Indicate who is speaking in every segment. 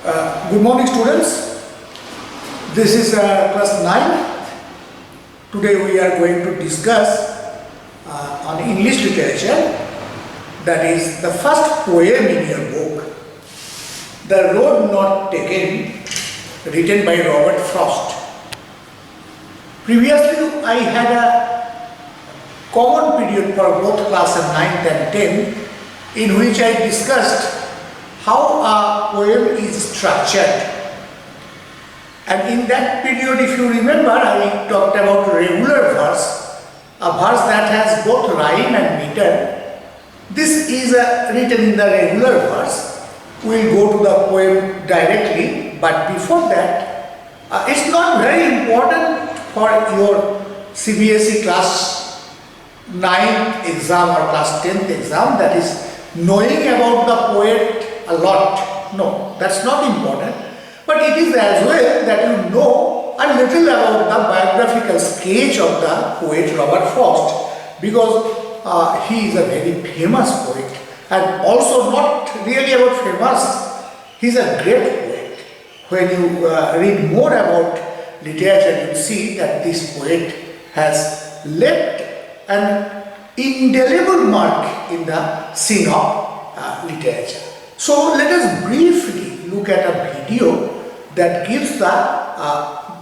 Speaker 1: Good morning, students. This is class 9. Today we are going to discuss on English literature, that is the first poem in your book, The Road Not Taken, written by Robert Frost. Previously I had a common period for both class 9th and 10th in which I discussed how a poem is structured. And in that period, if you remember, I talked about regular verse, a verse that has both rhyme and meter. This is written in the regular verse. We'll go to the poem directly, but before that, it's not very important for your CBSE class 9th exam or class 10th exam, that is knowing about the poet a lot. No, that's not important. But it is as well that you know a little about the biographical sketch of the poet Robert Frost, because he is a very famous poet, and also not really about famous, he is a great poet. When you read more about literature, you see that this poet has left an indelible mark in the scene of literature. So let us briefly look at a video that gives the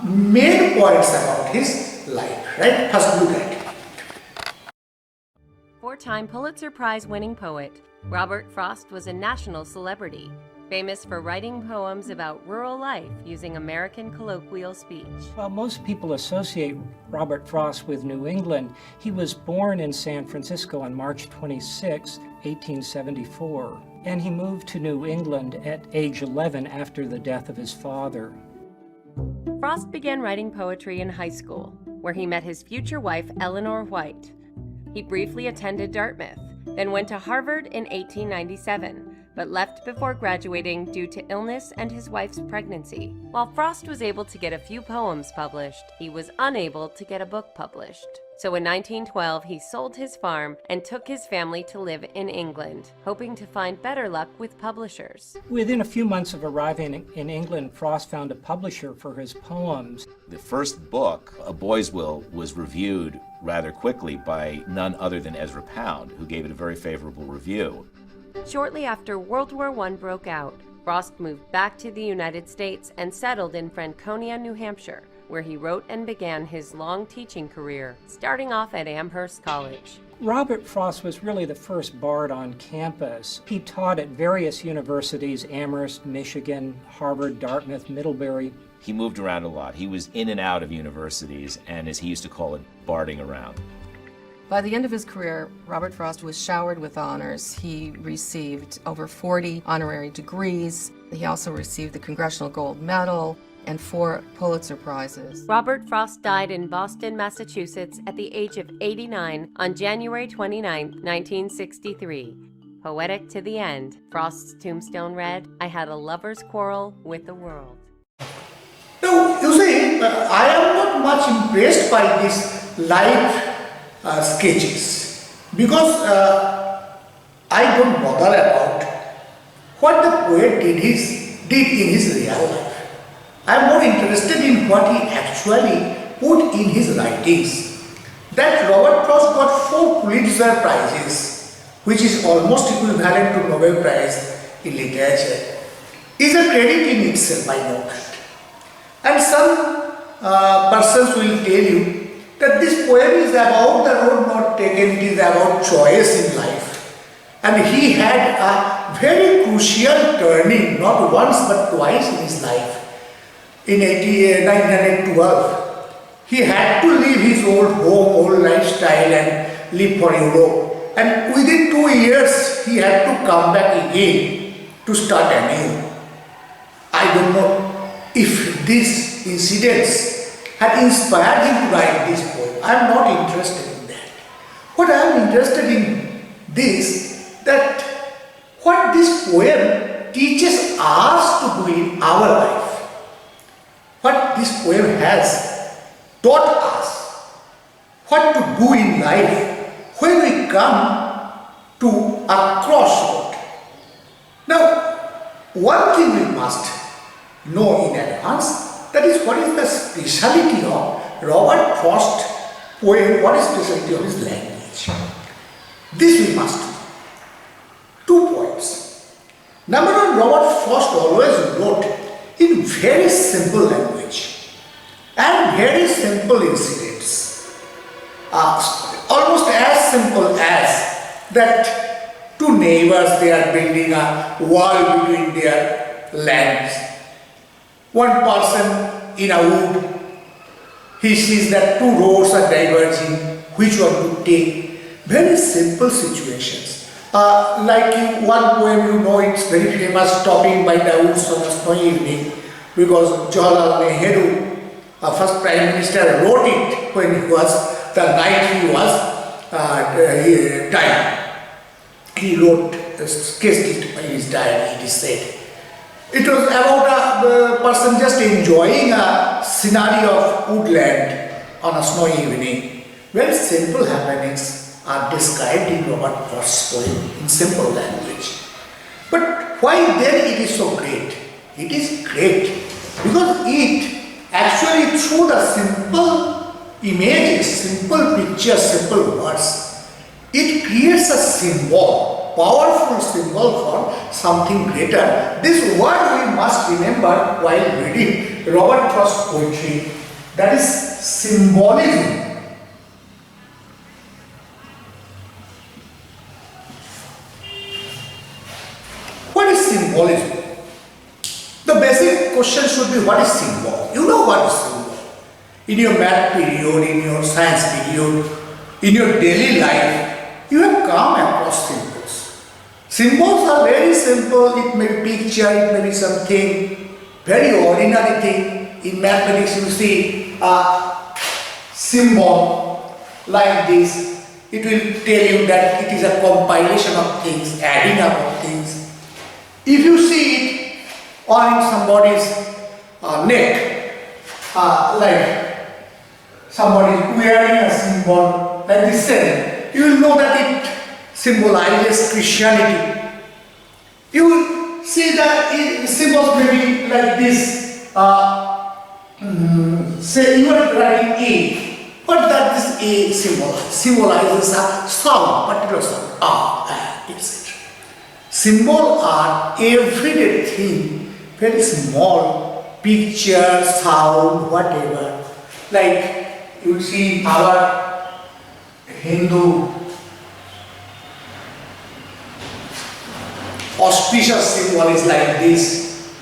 Speaker 1: main points about his life, right? First look at it.
Speaker 2: Four-time Pulitzer Prize-winning poet, Robert Frost was a national celebrity, famous for writing poems about rural life using American colloquial speech.
Speaker 3: While most people associate Robert Frost with New England, he was born in San Francisco on March 26, 1874, and he moved to New England at age 11 after the death of his father.
Speaker 2: Frost began writing poetry in high school, where he met his future wife, Eleanor White. He briefly attended Dartmouth, then went to Harvard in 1897, but left before graduating due to illness and his wife's pregnancy. While Frost was able to get a few poems published, he was unable to get a book published. So in 1912, he sold his farm and took his family to live in England, hoping to find better luck with publishers.
Speaker 3: Within a few months of arriving in England, Frost found a publisher for his poems.
Speaker 4: The first book, A Boy's Will, was reviewed rather quickly by none other than Ezra Pound, who gave it a very favorable review.
Speaker 2: Shortly after World War I broke out, Frost moved back to the United States and settled in Franconia, New Hampshire, where he wrote and began his long teaching career, starting off at Amherst College.
Speaker 3: Robert Frost was really the first bard on campus. He taught at various universities, Amherst, Michigan, Harvard, Dartmouth, Middlebury.
Speaker 4: He moved around a lot. He was in and out of universities, and as he used to call it, barding around.
Speaker 5: By the end of his career, Robert Frost was showered with honors. He received over 40 honorary degrees. He also received the Congressional Gold Medal and 4 Pulitzer Prizes.
Speaker 2: Robert Frost died in Boston, Massachusetts at the age of 89 on January 29, 1963. Poetic to the end, Frost's tombstone read, "I had a lover's quarrel with the world."
Speaker 1: Now, you see, I am not much impressed by these life sketches, because I don't bother about what the poet did in his real life. I am more interested in what he actually put in his writings. That Robert Frost got 4 Pulitzer Prizes, which is almost equivalent to Nobel Prize in literature, is a credit in itself, I know that. And some persons will tell you that this poem is about the road not taken, it is about choice in life. And he had a very crucial turning, not once but twice in his life. In 1912, he had to leave his old home, old lifestyle and leave for Europe. And within 2 years, he had to come back again to start anew. I don't know if these incidents had inspired him to write this poem. I am not interested in that. What I am interested in this, that what this poem teaches us to do in our life. What this poem has taught us, what to do in life when we come to a crossroad. Now, one thing we must know in advance. That is what is the speciality of Robert Frost poem, what is speciality of his language. This we must know. 2 points. Number 1, Robert Frost always wrote in very simple language and very simple incidents. Almost as simple as that 2 neighbors, they are building a wall between their lands. One person in a wood, he sees that 2 roads are diverging, which one to take. Very simple situations. One poem, you know, it's very famous, Stopping by the Woods on a Snowy Evening, because Jawaharlal Nehru, first Prime Minister, wrote it when he was, the night he was dying. He wrote, sketched it in his diary, it is said. It was about a person just enjoying a scenario of woodland on a snowy evening. Very simple happenings are described in Robert Frost's poem in simple language. But why then it is so great? It is great because it actually, through the simple images, simple pictures, simple words, it creates a symbol, powerful symbol for something greater. This word we must remember while reading Robert Frost's poetry, that is symbolism. What is symbolism? The basic question should be, what is symbol? You know what is symbol. In your math period, in your science period, in your daily life, you have come across symbols. Symbols are very simple. It may be picture, it may be something very ordinary thing. In mathematics you see a symbol like this. It will tell you that it is a compilation of things, adding up of things. If you see it on somebody's neck, like somebody wearing a symbol like this symbol, you will know that it symbolizes Christianity. You will see that symbols may be like this. Say you are writing A, but that this A symbolizes a sound, particular sound, etc. Symbols are everyday thing, very small, picture, sound, whatever. Like you see our Hindu auspicious symbol is like this.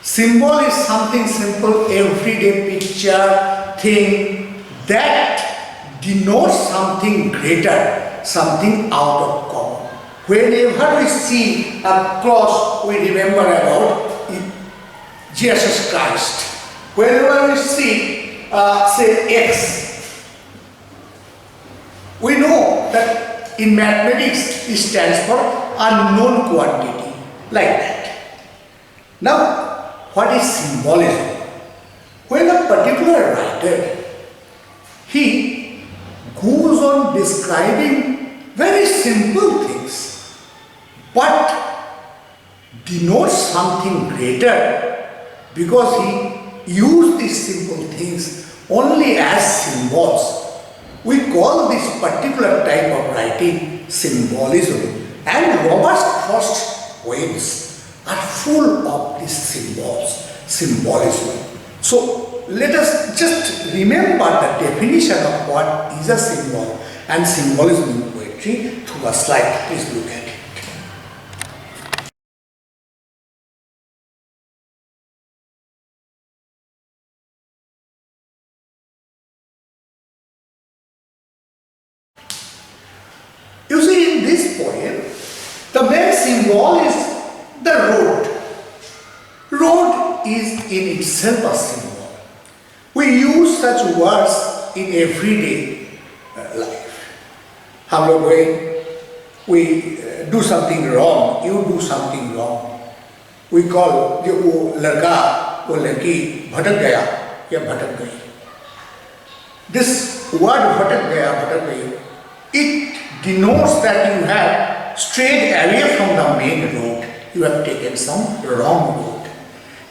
Speaker 1: Symbol is something simple, everyday picture, thing that denotes something greater, something out of common. Whenever we see a cross, we remember about Jesus Christ. Whenever we see, say, X, we know that in mathematics it stands for unknown quantity, like that. Now, what is symbolism? When a particular writer, he goes on describing very simple things, but denotes something greater, because he used these simple things only as symbols. We call this particular type of writing symbolism, and Robert Frost's poems are full of these symbolism. So let us just remember the definition of what is a symbol and symbolism in poetry through a slide. Please look at it. You see, in this poem, the main symbol is the road. Road is in itself a symbol. We use such words in everyday life. हम लोग we do something wrong, you do something wrong. We call जो वो लड़का वो लड़की भटक गया या भटक गई. This word भटक गया भटक गई, it denotes that you have strayed away from the main road. You have taken some wrong road.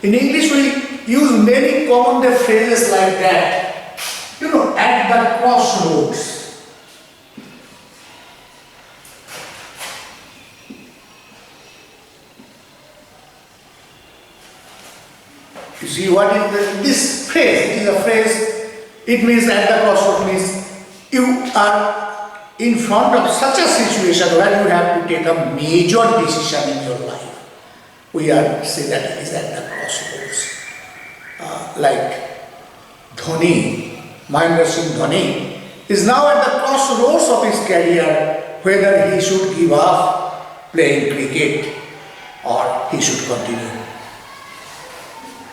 Speaker 1: In English, we use many common phrases like that. You know, at the crossroads. You see what is this phrase? It is a phrase, it means at the crossroads means you are in front of such a situation where you have to take a major decision in your life. We are say that it is at the crossroads. Like Dhoni, Mahendra Singh Dhoni is now at the crossroads of his career, whether he should give up playing cricket or he should continue.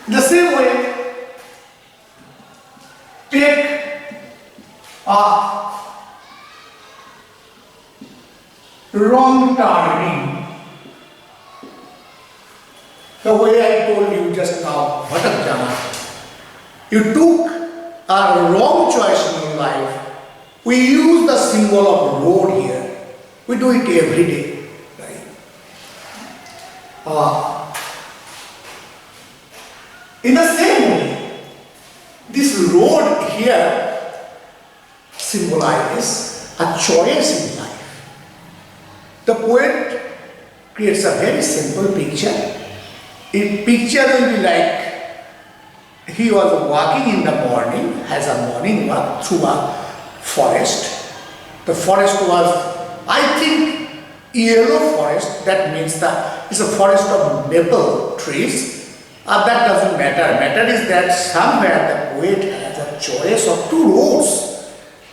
Speaker 1: The same way, take a wrong turning. The way I told you just now, Bhatak Jana, you took a wrong choice in your life. We use the symbol of road here. We do it every day, right? In the same way, this road here symbolizes a choice in life. The poet creates a very simple picture. A picture will be like he was walking in the morning, has a morning walk through a forest. The forest was, I think, yellow forest. That means it's a forest of maple trees. That doesn't matter. Matter is that somewhere the poet has a choice of two roads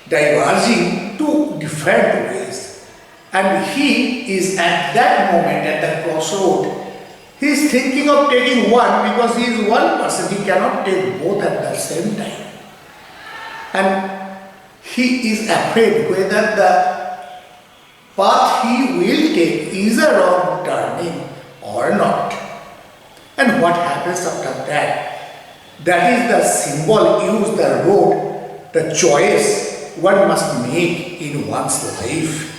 Speaker 1: diverging two different ways. And he is at that moment at the crossroad. He is thinking of taking one because he is one person. He cannot take both at the same time. And he is afraid whether the path he will take is a wrong turning or not. And what happens after that? That is the symbol used, the road, the choice one must make in one's life.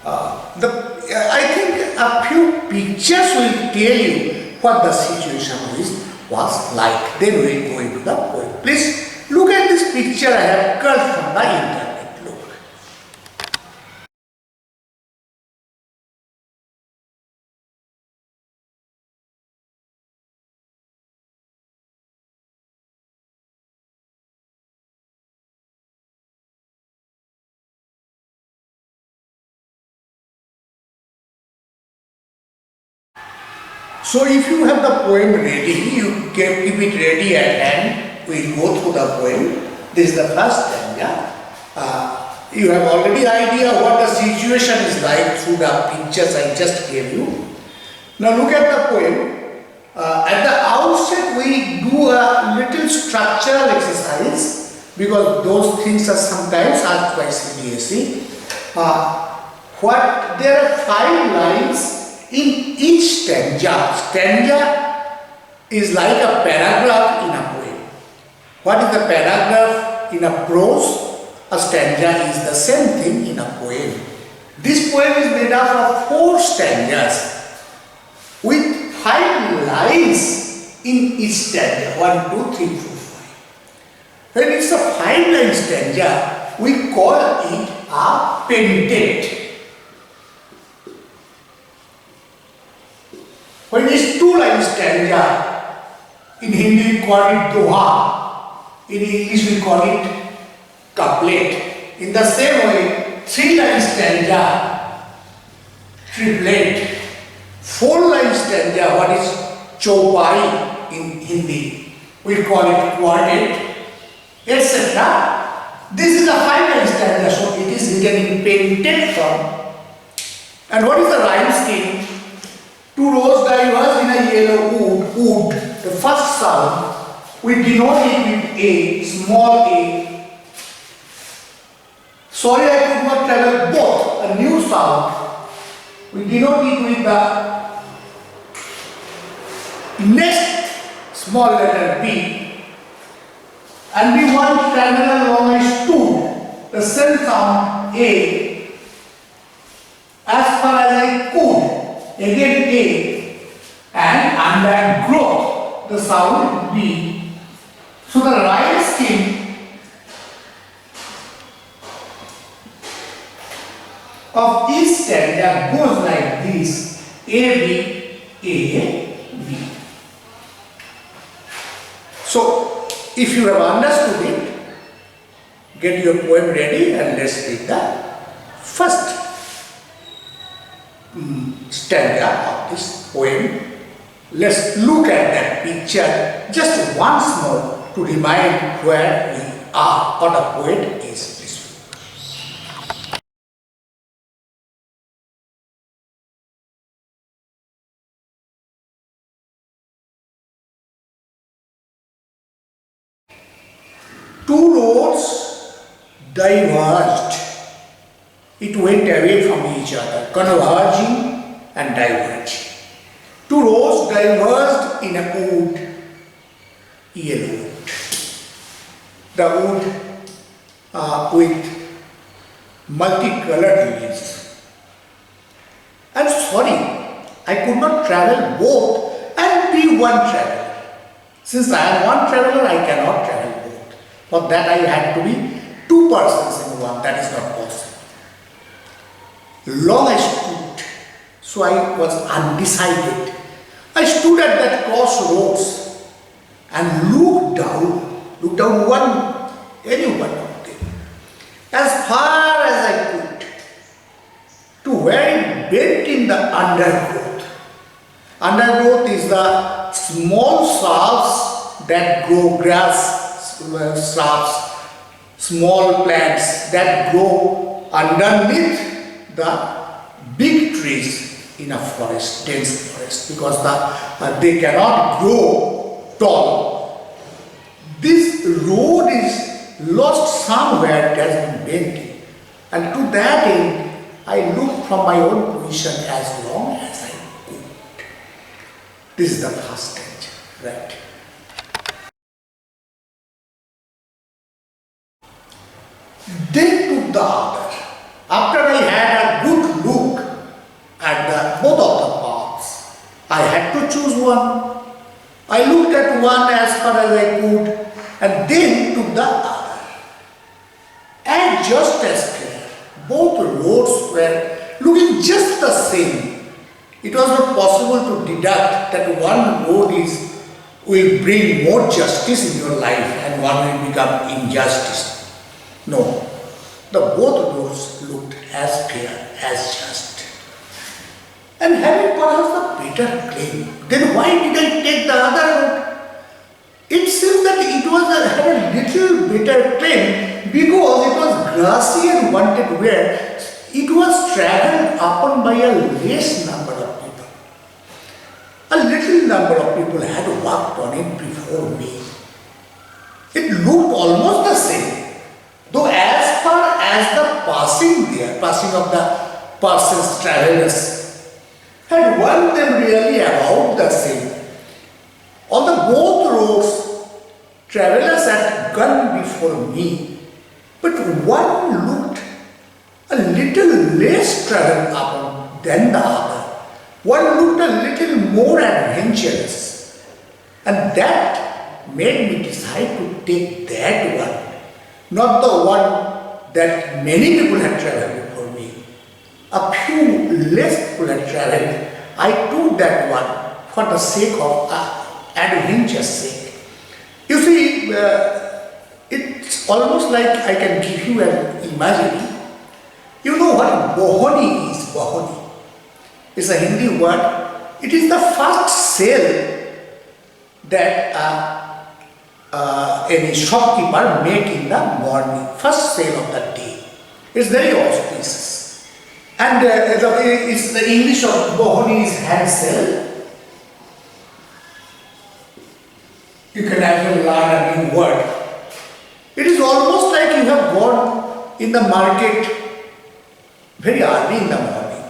Speaker 1: I think a few pictures will tell you what the situation was like. Then we will go into the poem. Please look at this picture I have cut from the internet. Look. So if you have the poem ready, you keep it ready at hand. We'll go through the poem. This is the first stanza. You have already idea what the situation is like through the pictures I just gave you. Now look at the poem. At the outset we do a little structural exercise because those things are sometimes asked by CBSE. There are 5 lines in each stanza. Stanza is like a paragraph in a poem. What is the paragraph in a prose? A stanza is the same thing in a poem. This poem is made up of 4 stanzas with 5 lines in each stanza. 1, 2, 3, 4, 5. When it's a 5-line stanza, we call it a pentet. When it's 2-line stanza, in Hindi we call it doha, in English we call it couplet. In the same way, 3-line stanza, triplet. 4-line stanza, what is chaupai in Hindi, we call it quartet, etc. This is a 5-line stanza, so it is written in pentet form. And what is the rhyme scheme? 2 rows diverge in a yellow wood. The first sound, we denote it with A, small a. Sorry, I could not travel both. A new sound, we denote it with the next small letter B. And we want to travel along a stood. The same sound A. As far as I could. Again A, and under growth. the sound B. So the rhyme scheme of each stanza goes like this: A, B, A, B. So if you have understood it, get your poem ready and let's read the first stanza of this poem. Let's look at that picture just once more to remind where we are, what a poet is. Two roads diverged. It went away from each other, converging and diverging. Two roads diverged in a wood, yellow wood. The wood with multicolored leaves. I'm sorry, I could not travel both and be one traveler. Since I am one traveler, I cannot travel both. For that I had to be two persons in one. That is not possible. Long I stood, so I was undecided. I stood at that crossroads and looked down any one of them, as far as I could, to where it bent in the undergrowth. Undergrowth is the small shrubs that grow, grass shrubs, small plants that grow underneath the big trees in a forest, dense forest, because they cannot grow tall. This road is lost somewhere, it has been bent, and to that end I looked from my own position as long as I could. This is the first stage, right? Then took the other. After I had a good look at both of the paths, I had to choose one. I looked at one as far as I could and then took the other. And just as clear, both roads were looking just the same. It was not possible to deduct that one road will bring more justice in your life and one will become injustice. No, the both roads looked as clear, as just. And having perhaps a better claim, then why did I take the other road? It seems that it had a little better claim because it was grassy and wanted where it was travelled upon by a less number of people. A little number of people had walked on it before me. It looked almost the same, though as far as the passing of the persons, travellers, had one them really about the same. On the both roads, travellers had gone before me, but one looked a little less travelled upon than the other. One looked a little more adventurous, and that made me decide to take that one, not the one that many people had travelled before me. A few less people had travelled. I took that one for the sake of adventure's sake. You see, it's almost like I can give you an imagery. You know what bohoni is? Bohoni. It's a Hindi word. It is the first sale that any shopkeeper make in the morning. First sale of the day. It's very auspicious. And the English of bohoni is hand sale. You can actually learn a new word. It is almost like you have gone in the market very early in the morning,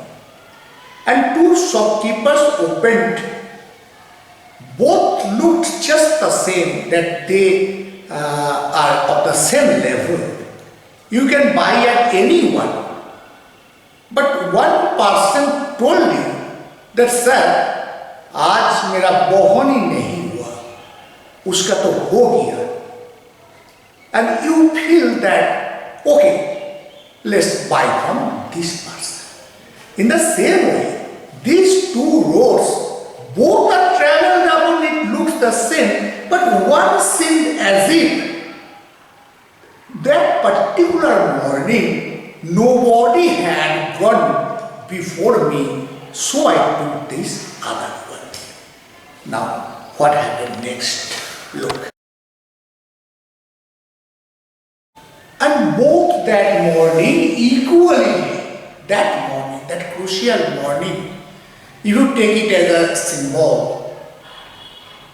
Speaker 1: and two shopkeepers opened. Both looked just the same, that they are of the same level. You can buy at any one. But one person told me that, sir, आज मेरा बोहनी नहीं हुआ. उसका तो हो गया, and you feel that, okay, let's buy from this person. In the same way, these two roads, both are traveled upon, it looks the same, but one seemed as if that particular morning nobody had gone before me, so I took this other one. Now, what happened next? Look. And both that morning, equally, that crucial morning, if you take it as a symbol,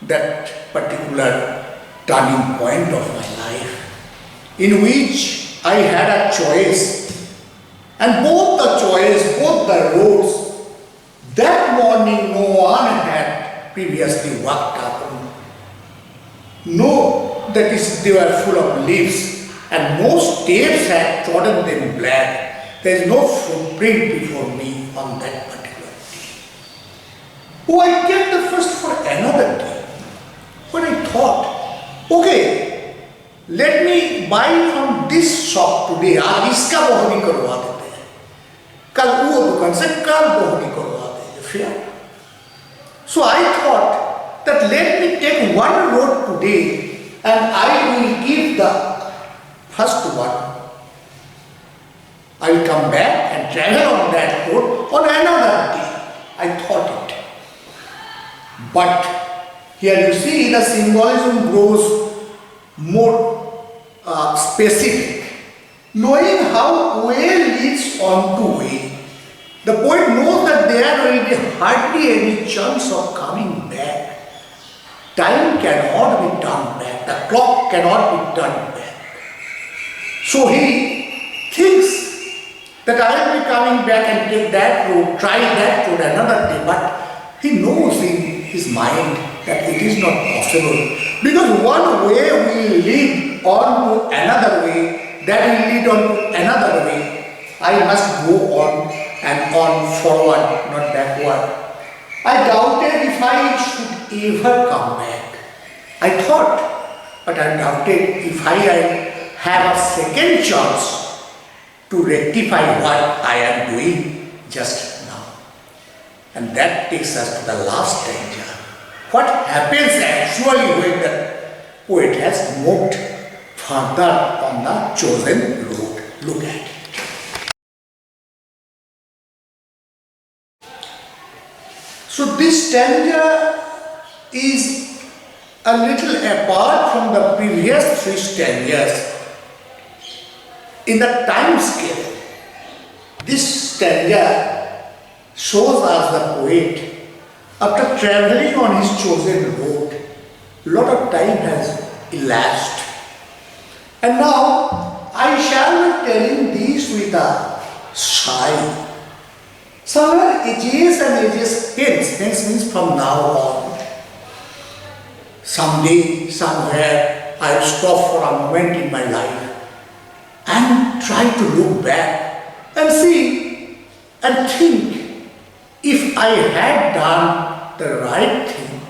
Speaker 1: that particular turning point of my life, in which I had a choice, and both the roads, that morning no one had previously walked upon. No, that is, they were full of leaves, and no steps had trodden them black. There is no footprint before me on that particular day. Oh, I kept the first for another day. When I thought, okay, let me buy from this shop today, आज इसका बोहनी करवा देते हैं, कल वो दुकान से कल बोहनी करवा देंगे फिर. So I thought that let me take one road today and I will give the first one. I will come back and travel on that road on another day. I thought it. But here you see the symbolism grows more specific. Knowing how way leads on to way, the poet knows that there will be hardly any chance of coming back. Time cannot be turned back. The clock cannot be turned back. So he thinks that I will be coming back and take that road, try that road another day, but he knows in his mind that it is not possible, because one way will lead on to another way, that will lead on to another way. I must go on and on forward, not backward. I doubted if I should ever come back. I thought, but I doubted if I have a second chance to rectify what I am doing just now. And that takes us to the last stanza. What happens actually when the poet has moved further on the chosen road? Look at it. So this stanza is a little apart from the previous three stanzas in the time scale. This stanza shows us the poet, after traveling on his chosen road, a lot of time has elapsed. And now I shall be telling this with a sigh. Somewhere ages and ages hence means from now on. Someday, somewhere, I will stop for a moment in my life and try to look back and see and think if I had done the right thing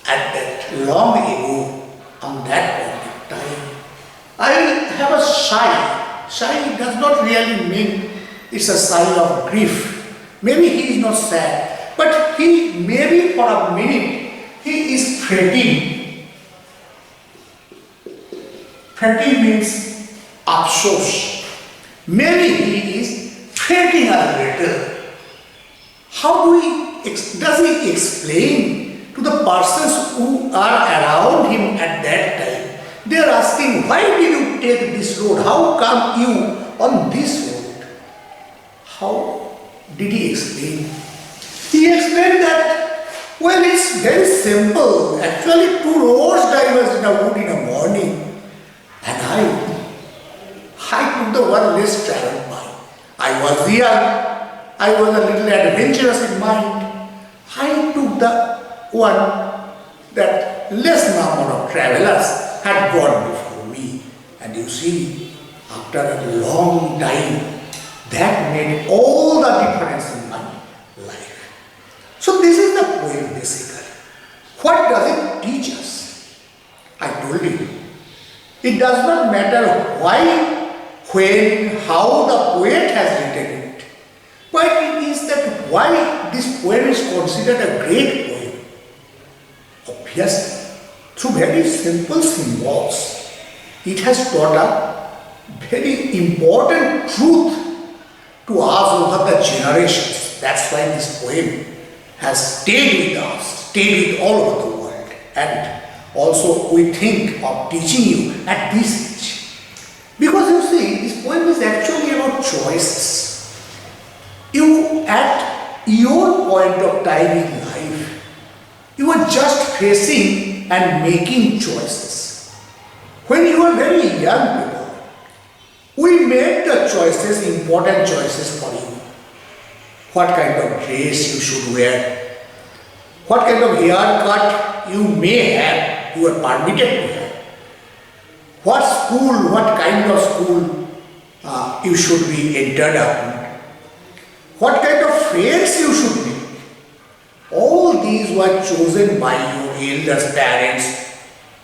Speaker 1: at that long ago, on that point of time. I will have a sigh. Sigh does not really mean it's a sigh of grief. Maybe he is not sad, but he maybe for a minute he is fretting. Fretting means afsos. Maybe he is fretting a little. Does he explain to the persons who are around him at that time? They are asking, why did you take this road? How come you on this road? How did he explain? He explained that, well, it's very simple. Actually, two roads diverged in a wood in the morning. And I took the one less traveled by. I was young. I was a little adventurous in mind. I took the one that less number of travelers had gone before me. And you see, after a long time, that made all the difference in my life. So this is the poem basically. What does it teach us? It does not matter why, when, how the poet has written it. But it is that why this poem is considered a great poem. Obviously, through very simple symbols, it has taught a very important truth to us over the generations. That's why this poem has stayed with us, stayed with all over the world. And also we think of teaching you at this age. Because you see, this poem is actually about choices. You, at your point of time in life, you are just facing and making choices. When you are very young people, we make the choices, important choices for you. What kind of dress you should wear, what kind of haircut you may have, you are permitted to have, what school, what kind of school you should be entered upon, what kind of friends you should make. All these were chosen by your elders, parents,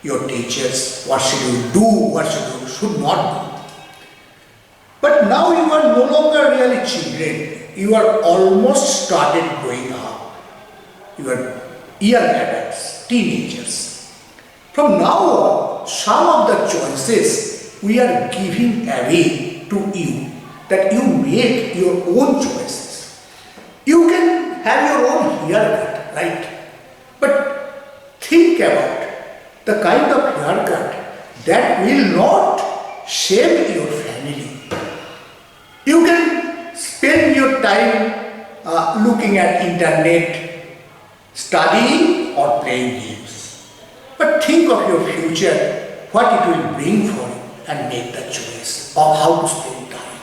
Speaker 1: your teachers. What should you do, what should not do. But now you are no longer really children. You are almost started growing up. You are young adults, teenagers. From now on, some of the choices we are giving away to you, that you make your own choices. You can have your own haircut, right? But think about the kind of haircut that will not shape your family. You can spend your time looking at internet, studying or playing games. But think of your future, what it will bring for you, and make the choice of how to spend time.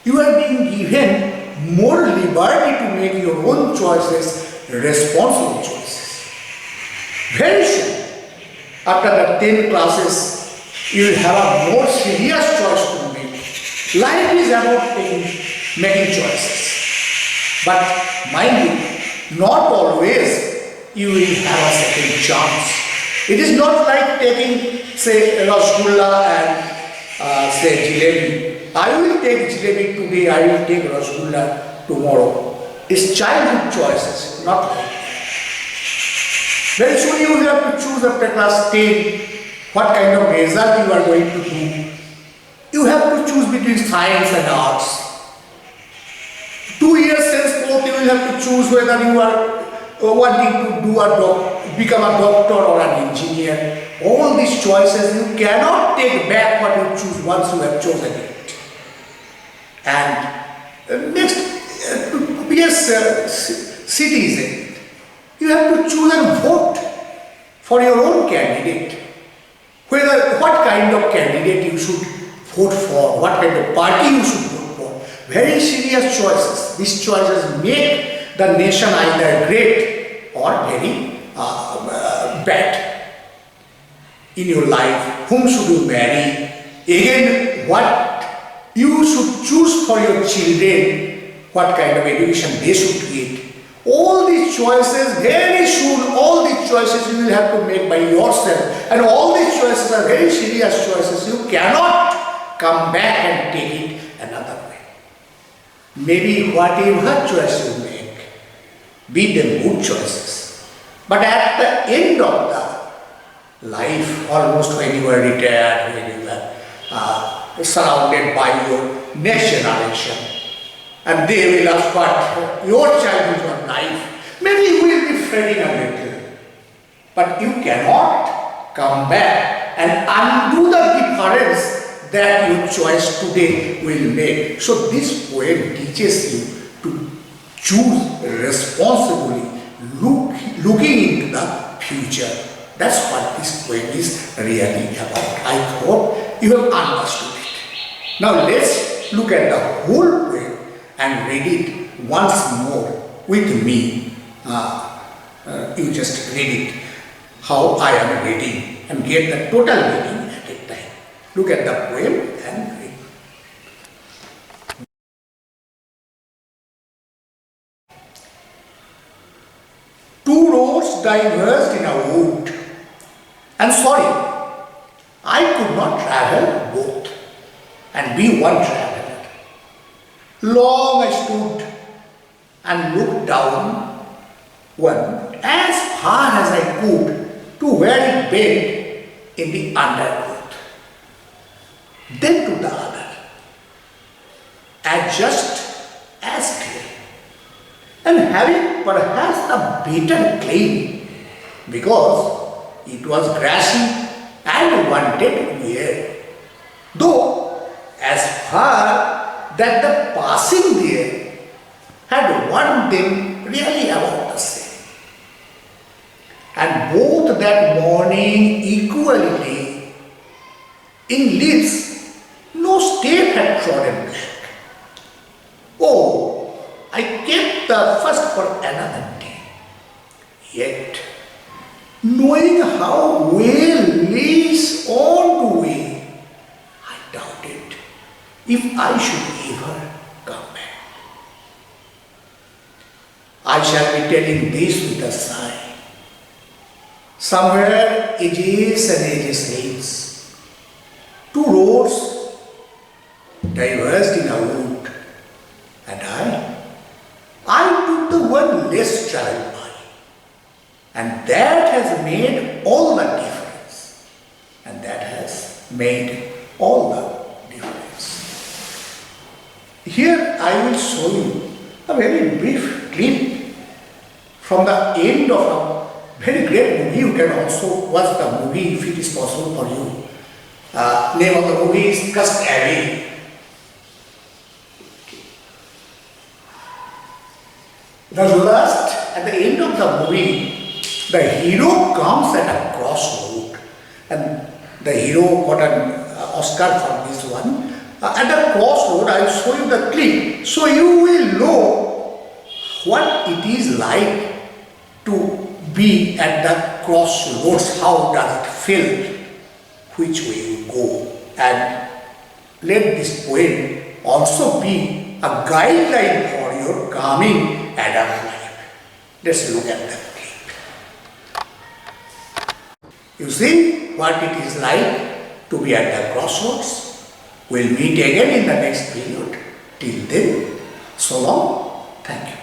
Speaker 1: You are being given more liberty to make your own choices, responsible choices. Very soon, after the 10 classes, you will have a more serious choice to make. Life is about making choices. But mind you, not always you will have a second chance. It is not like taking, say, Rasgulla and say jalebi. I will take jalebi today, I will take Rasgulla tomorrow. It's childhood choices, not like that. Very soon you will have to choose after class 10 what kind of result you are going to do. You have to choose between science and arts. 2 years henceforth you will have to choose whether you are wanting to become a doctor or an engineer. All these choices you cannot take back what you choose once you have chosen it. And next, to be a citizen, you have to choose and vote for your own candidate. What kind of candidate you should vote for, what kind of party you should vote for. Very serious choices. These choices make the nation either great or very bad. In your life, whom should you marry? Again, what you should choose for your children, what kind of education they should get. All these choices, very soon, all these choices you will have to make by yourself. And all these choices are very serious choices. You cannot come back and take it another way. Maybe whatever choice you make, be them good choices. But at the end of the life, almost when you are retired, when you are surrounded by your next generation, and they will ask what your childhood life, maybe you will be fretting a little. But you cannot come back and undo the difference that your choice today will make. So this poem teaches you to choose responsibly, looking into the future. That's what this poem is really about. I hope you have understood it. Now let's look at the whole poem and read it once more with me. You just read it how I am reading and get the total meaning at a time. Look at the poem and read. Two roads diverged in a wood. And sorry, I could not travel both and be one traveler. Long I stood and looked down one as far as I could to where it bent in the undergrowth, then to the other, and just as clear, and having perhaps a better claim because it was grassy and wanted wear, though as far that the passing there had warned them really about the same. And both that morning equally in leaves no step had trodden black. Oh, I kept the first for another day. Yet, knowing how well lays on to way, I doubted if I should ever come back. I shall be telling this with a sigh. Somewhere ages and ages lays, two roads diverged in a wood, and I took the one less traveled by, and that has made all the difference, and that has made all the difference. Here I will show you a very brief clip from the end of a very great movie. You can also watch the movie if it is possible for you. Name of the movie is Cust Abbey. The last, at the end of the movie, the hero comes at a crossroad, and the hero got an Oscar for this one. At the crossroad, I will show you the clip, so you will know what it is like to be at the crossroads. How does it feel? Which way you go? And let this poem also be a guideline for your coming adult life. Let's look at the clip. You see what it is like to be at the crossroads? We'll meet again in the next period. Till then, so long. Thank you.